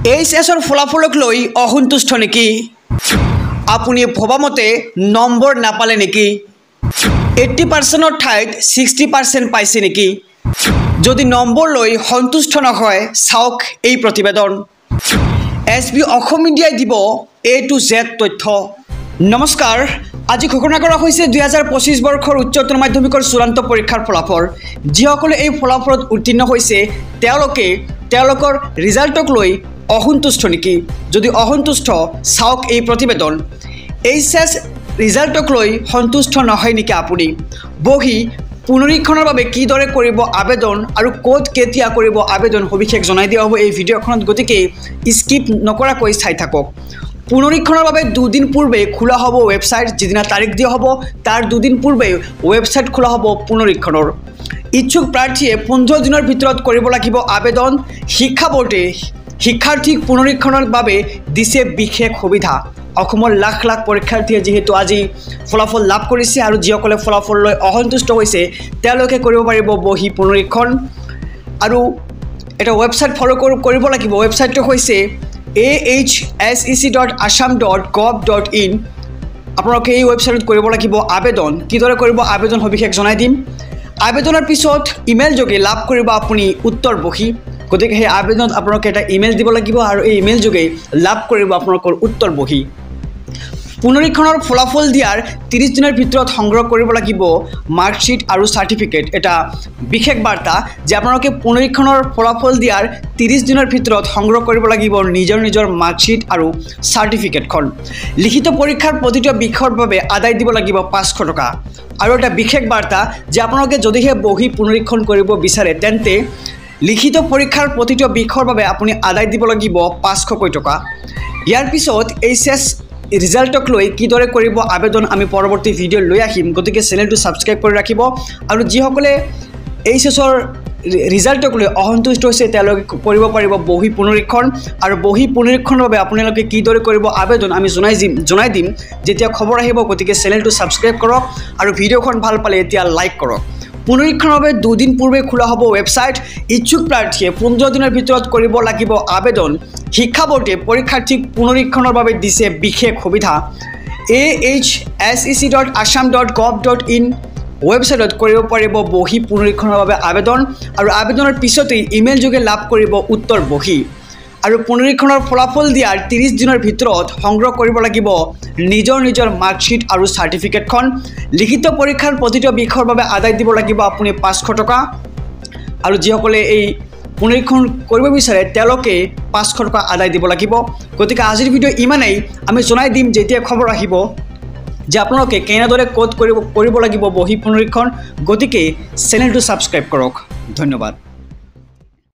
এইচএছৰ ফলাফলক লৈ অসন্তুষ্ট নেকি? আপুনি ভবামতে নম্বৰ নাপালে নেকি? 80%ৰ ঠাইত 60% পাইছে নেকি? যদি নম্বৰ লৈ সন্তুষ্ট নহয়, চাওক এই প্ৰতিবেদন। এছবি অসম মিডিয়াই দিব A to Z তথ্য। নমস্কাৰ, আজি ঘোষণা কৰা হৈছে 2025 বৰ্ষৰ উচ্চতৰ মাধ্যমিকৰ চূড়ান্ত পৰীক্ষাৰ ফলাফল। যিসকলে এই ফলাফলত উত্তীৰ্ণ হৈছে তেওঁলোকৰ ৰিজাল্টক লৈ অসন্তুষ্ট নেকি? যদি অসন্তুষ্ট, চাওক এই প্ৰতিবেদন। এইচএছ ৰিজাল্টক লৈ সন্তুষ্ট নহয় নেকি আপুনি? বহি পুনৰীক্ষণৰ বাবে কিদৰে কৰিব আবেদন আৰু ক'ত কেতিয়া কৰিব আবেদন সবিশেষ জনাই দিয়া হ'ব এই ভিডিঅ'খনত, গতিকে স্কিপ নকৰাকৈ চাই থাকক। পুনৰীক্ষণৰ বাবে 2 দিন পূৰ্বে খোলা হ'ব ৱেবছাইট। যিদিনা তাৰিখ দিয়া হ'ব তাৰ 2 দিন পূৰ্বে ৱেবছাইট খোলা হ'ব পুনৰীক্ষণৰ। ইচ্ছুক প্ৰাৰ্থীয়ে 15 দিনৰ ভিতৰত কৰিব লাগিব আবেদন। শিক্ষা বোৰ্ডে শিক্ষাৰ্থীক পুনৰীক্ষণৰ বাবে দিছে বিশেষ সুবিধা। অসমৰ লাখ লাখ পৰীক্ষাৰ্থীয়ে যিহেতু আজি ফলাফল লাভ কৰিছে আৰু যিসকলে ফলাফল লৈ অসন্তুষ্ট হৈছে তেওঁলোকে কৰিব পাৰিব বহি পুনৰীক্ষণ আৰু এটা ৱেবছাইট ফ'ল' কৰিব লাগিব। ৱেবছাইটটো হৈছে ahsec.assam.gov.in। আপোনালোকে এই ৱেবছাইটত কৰিব লাগিব আবেদন। কিদৰে কৰিব আবেদন সবিশেষ জনাই দিম। আবেদনৰ পিছত ইমেইল যোগে লাভ কৰিব আপুনি উত্তৰ বহি। গতিকে সেই আবেদনত আপোনালোকে এটা ইমেইল দিব লাগিব আৰু এই ইমেইল যোগে লাভ কৰিব আপোনালোকৰ উত্তৰ বহি। পুনৰীক্ষণৰ ফলাফল দিয়াৰ 30 দিনৰ ভিতৰত সংগ্ৰহ কৰিব লাগিব মাৰ্কশ্বিট আৰু চাৰ্টিফিকেট। এটা বিশেষ বাৰ্তা যে আপোনালোকে পুনৰীক্ষণৰ ফলাফল দিয়াৰ 30 দিনৰ ভিতৰত সংগ্ৰহ কৰিব লাগিব নিজৰ মাৰ্কশ্বিট আৰু চাৰ্টিফিকেটখন। লিখিত পৰীক্ষাৰ প্ৰতিটো বিষয়ৰ বাবে আদায় দিব লাগিব 500 টকা। আৰু এটা বিশেষ বাৰ্তা যে আপোনালোকে যদিহে বহি পুনৰীক্ষণ কৰিব বিচাৰে তেন্তে লিখিত পৰীক্ষাৰ প্ৰতিটো বিষয়ৰ বাবে আপুনি আদায় দিব লাগিব 500 টকা। ইয়াৰ পিছত এইচএছ ৰিজাল্টক লৈ কিদৰে কৰিব আবেদন আমি পৰৱৰ্তী ভিডিঅ' লৈ আহিম। গতিকে চেনেলটো ছাবস্ক্ৰাইব কৰি ৰাখিব আৰু যিসকলে এইচএছৰ ৰিজাল্টক লৈ অসন্তুষ্ট হৈছে তেওঁলোকে কৰিব পাৰিব বহি পুনৰীক্ষণ আৰু বহি পুনৰীক্ষণৰ বাবে আপোনালোকে কিদৰে কৰিব আবেদন আমি জনাই দিম যেতিয়া খবৰ আহিব। গতিকে চেনেলটো ছাবস্ক্ৰাইব কৰক আৰু ভিডিঅ'খন ভাল পালে এতিয়া লাইক কৰক। পুনৰীক্ষণৰ বাবে 2 দিন পূৰ্বে খোলা হ'ব ৱেবছাইট। ইচ্ছুক প্ৰাৰ্থীয়ে 15 দিনৰ ভিতৰত কৰিব লাগিব আবেদন। শিক্ষা বোৰ্ডে পৰীক্ষাৰ্থীক পুনৰীক্ষণৰ বাবে দিছে বিশেষ সুবিধা। ahsec.assam.gov.in ৱেবছাইটত কৰিব পাৰিব বহি পুনৰীক্ষণৰ বাবে আবেদন আৰু আবেদনৰ পিছতেই ইমেইল যোগে লাভ কৰিব উত্তৰ বহি। আৰু পুনৰীক্ষণৰ ফলাফল দিয়াৰ 30 দিনৰ ভিতৰত সংগ্ৰহ কৰিব লাগিব নিজৰ মাৰ্কশ্বিট আৰু চাৰ্টিফিকেটখন। লিখিত পৰীক্ষাৰ প্ৰতিটো বিষয়ৰ বাবে আদায় দিব লাগিব আপুনি 500 টকা। আৰু যিসকলে এই পুনৰীক্ষণ কৰিব বিচাৰে তেওঁলোকে 500 টকা আদায় দিব লাগিব। গতিকে আজিৰ ভিডিঅ' ইমানেই। আমি জনাই দিম যেতিয়া খবৰ আহিব যে আপোনালোকে কেনেদৰে ক'ত কৰিব লাগিব বহি পুনৰীক্ষণ। গতিকে চেনেলটো ছাবস্ক্ৰাইব কৰক। ধন্যবাদ।